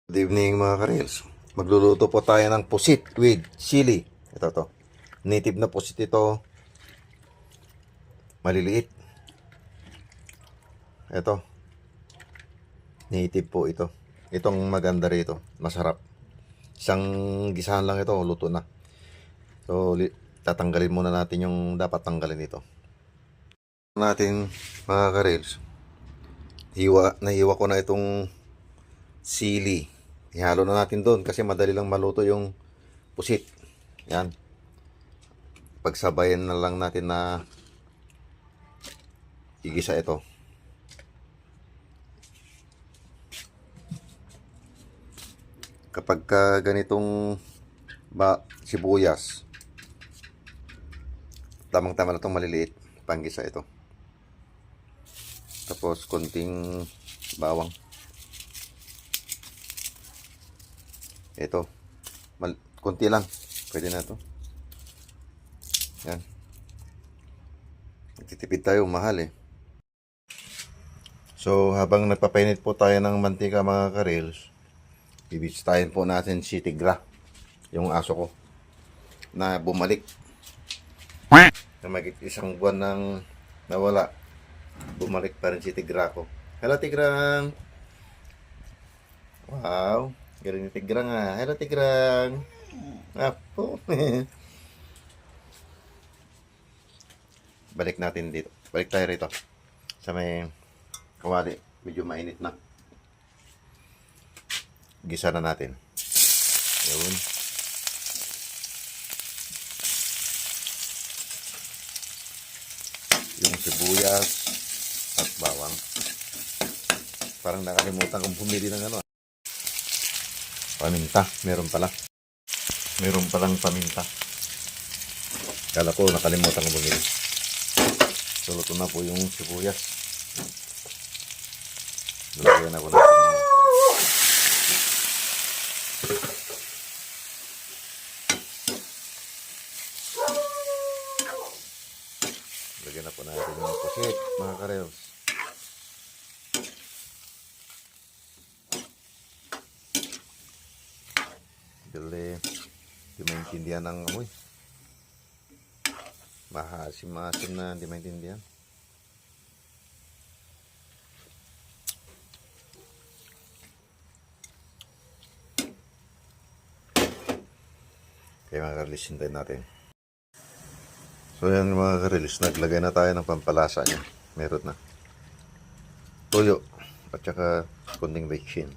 Good evening mga ka-reels. Magluluto po tayo ng pusit with chili. Ito to. Native na pusit ito. Maliliit. Ito. Native po ito. Itong maganda rito. Masarap. Isang gisahan lang ito. Luto na. So, tatanggalin muna natin yung dapat tanggalin ito. Natin mga ka-reels. Nahiwa ko na itong sili. Ihalo na natin doon kasi madali lang maluto yung pusit. Yan. Pagsabayan na lang natin na igisa ito. Kapag ganitong sibuyas, tamang-tama na itong maliliit, panggisa ito. Tapos konting bawang. Ito, konti lang, pwede na ito. Yan. Nagtitipid tayo, mahal eh. So habang nagpapainit po tayo ng mantika mga ka-reels, bibisitahin po natin si Tigra, yung aso ko na bumalik na isang buwan nang nawala. Bumalik pa rin si Tigra ko. Hello Tigrang. Wow, galing ni Tigrang ah. Hello Tigrang. Apo. Balik natin dito. Balik tayo rito sa may kawali. Medyo mainit na. Gisa na natin. Yun. Yung sibuyas at bawang. Parang nakalimutan kong bumili ng ano. Paminta. Meron pala. Meron palang paminta. Kala ko nakalimutan kong bumili. So, luto na po yung sibuyas. Lagyan na po natin. Lagyan na po natin yung pusit, mga ka-reels. Dali, hindi maintindihan ng amoy. Mahasim-mahasim na, hindi maintindihan. Kaya mga ka-reels, hintayin natin. So yan mga ka-reels, naglagay na tayo ng pampalasa niya. Meron na. Toyo at saka kunting bechin.